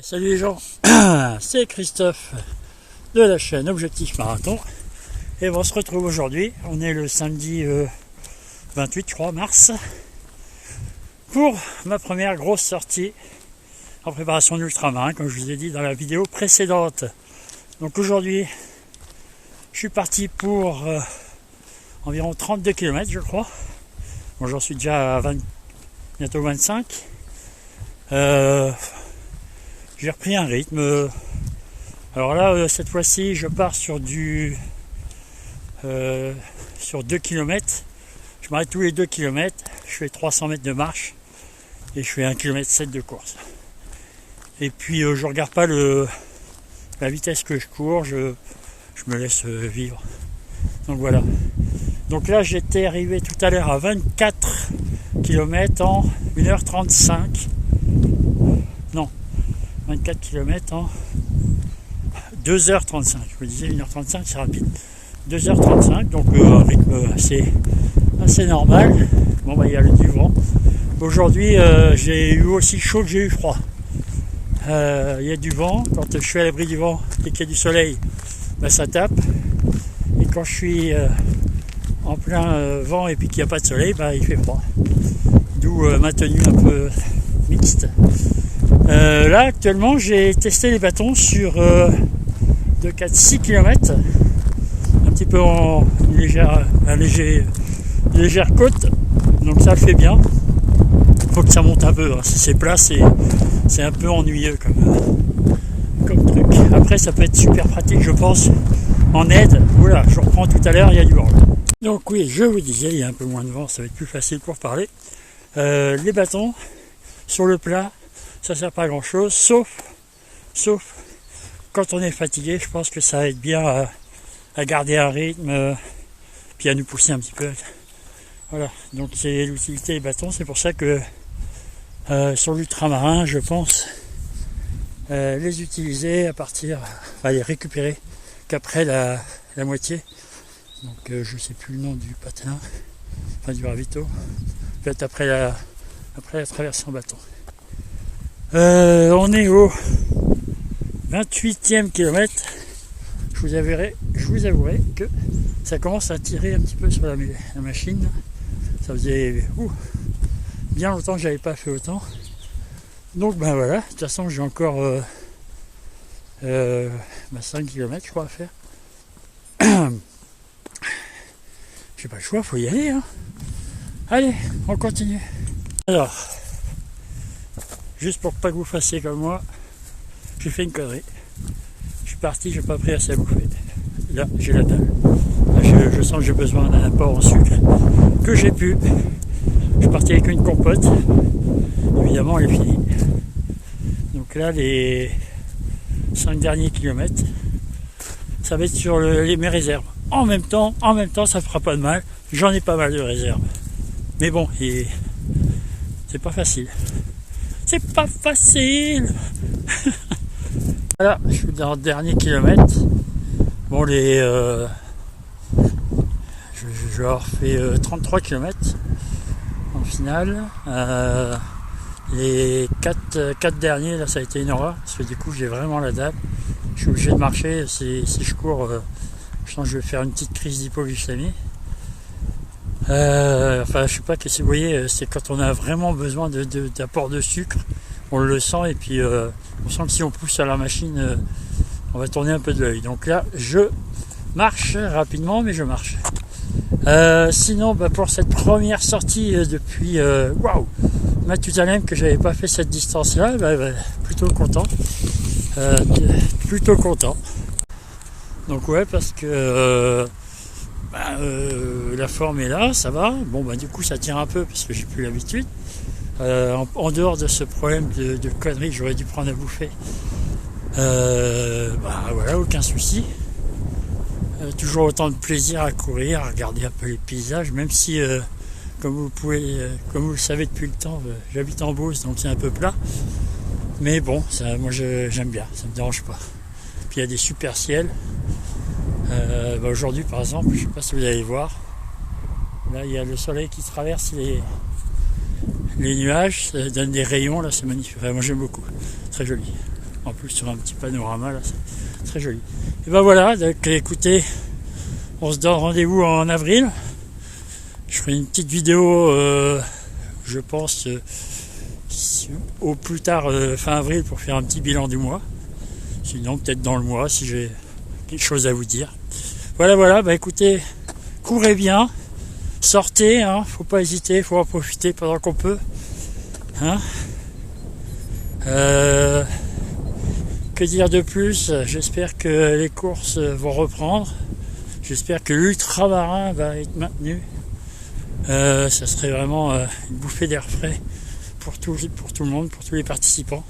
Salut les gens, c'est Christophe de la chaîne Objectif Marathon et on se retrouve aujourd'hui, on est le samedi 28 je crois, mars, pour ma première grosse sortie en préparation d'ultramarin, comme je vous ai dit dans la vidéo précédente. Donc aujourd'hui, je suis parti pour environ 32 km je crois. Bon, j'en suis déjà à bientôt 25. J'ai repris un rythme. Alors là, cette fois-ci, je pars sur 2 km. Je m'arrête tous les 2 km. Je fais 300 mètres de marche et je fais 1,7 km de course. Et puis, je regarde pas la vitesse que je cours. Je me laisse vivre. Donc voilà. Donc là, j'étais arrivé tout à l'heure à 24 km en 1h35. Non. 24 km en 2h35. Je me disais 1h35, c'est rapide. 2h35, donc un rythme assez normal. Bon, bah, il y a du vent. Aujourd'hui, j'ai eu aussi chaud que j'ai eu froid. Il y a du vent. Quand je suis à l'abri du vent et qu'il y a du soleil, bah, ça tape. Et quand je suis en plein vent et puis qu'il n'y a pas de soleil, bah, il fait froid. D'où ma tenue un peu mixte. Là actuellement j'ai testé les bâtons sur 6 km, un petit peu en légère côte, donc ça le fait bien. Faut que ça monte un peu, hein. Si c'est plat c'est un peu ennuyeux comme truc. Après ça peut être super pratique je pense en aide. Voilà, je reprends tout à l'heure, il y a du vent là. Donc oui, je vous disais, il y a un peu moins de vent, ça va être plus facile pour parler. Les bâtons sur le plat, ça sert pas à grand chose, sauf quand on est fatigué. Je pense que ça aide bien à garder un rythme, puis à nous pousser un petit peu. Voilà, donc c'est l'utilité des bâtons. C'est pour ça que sur l'ultramarin, je pense les utiliser les récupérer qu'après la moitié. Donc je sais plus le nom du patin, enfin du ravito, peut-être après la traversée en bâton. On est au 28e kilomètre. Je vous avouerai que ça commence à tirer un petit peu sur la machine. Ça faisait bien longtemps que j'avais pas fait autant. Donc ben voilà, de toute façon j'ai encore 5 km je crois à faire. J'ai pas le choix, faut y aller, hein. Allez, on continue. Alors, juste pour pas que vous fassiez comme moi, j'ai fait une connerie. Je suis parti, j'ai pas pris assez à bouffer. Là, j'ai la dalle. Là, je sens que j'ai besoin d'un apport en sucre que j'ai pu. Je suis parti avec une compote. Évidemment, elle est finie. Donc là, les 5 derniers kilomètres, ça va être sur mes réserves. En même temps, ça fera pas de mal. J'en ai pas mal de réserves. Mais bon, c'est pas facile. C'est pas facile. Voilà, je suis dans le dernier kilomètre. Bon, je vais avoir fait 33 km en finale. Les 4 derniers, là, ça a été une horreur. Parce que du coup, j'ai vraiment la dalle. Je suis obligé de marcher. Si je cours, je sens que je vais faire une petite crise d'hypoglycémie. Enfin, je sais pas si vous voyez, c'est quand on a vraiment besoin d'apport de sucre, on le sent et puis on sent que si on pousse à la machine, on va tourner un peu de l'œil. Donc là, je marche rapidement, mais je marche. Sinon, pour cette première sortie depuis Mathusalem, que j'avais pas fait cette distance-là, plutôt content. Plutôt content. Donc ouais, parce que la forme est là, ça va. Bon, du coup, ça tire un peu parce que j'ai plus l'habitude. En dehors de ce problème de conneries que j'aurais dû prendre à bouffer, voilà, aucun souci. Toujours autant de plaisir à courir, à regarder un peu les paysages, même si, comme vous le savez depuis le temps, j'habite en Beauce, donc c'est un peu plat. Mais bon, moi j'aime bien, ça me dérange pas. Puis il y a des super ciels. Aujourd'hui par exemple, je sais pas si vous allez voir, là il y a le soleil qui traverse les nuages, ça donne des rayons, là c'est magnifique. Enfin, moi j'aime beaucoup, très joli. En plus sur un petit panorama, là c'est très joli. Et ben voilà, donc écoutez, on se donne rendez-vous en avril. Je ferai une petite vidéo, je pense, au plus tard fin avril pour faire un petit bilan du mois. Sinon peut-être dans le mois si j'ai quelque chose à vous dire. Voilà, bah écoutez, courez bien, sortez, hein, faut pas hésiter, faut en profiter pendant qu'on peut. Hein. Que dire de plus? J'espère que les courses vont reprendre. J'espère que l'ultramarin va être maintenu. Ça serait vraiment une bouffée d'air frais pour tout le monde, pour tous les participants.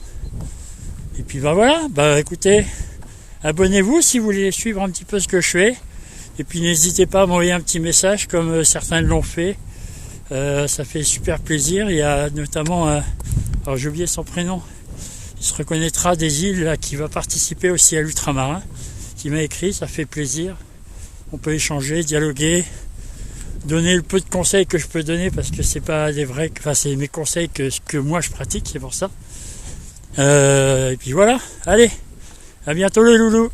Et puis bah voilà, bah écoutez, abonnez-vous si vous voulez suivre un petit peu ce que je fais. Et puis n'hésitez pas à m'envoyer un petit message comme certains l'ont fait. Ça fait super plaisir. Il y a notamment, alors j'ai oublié son prénom, il se reconnaîtra des îles là, qui va participer aussi à l'ultramarin, qui m'a écrit, ça fait plaisir. On peut échanger, dialoguer, donner le peu de conseils que je peux donner parce que c'est pas des vrais, enfin c'est mes conseils que moi je pratique, c'est pour ça. Et puis voilà, allez, à bientôt les loulous.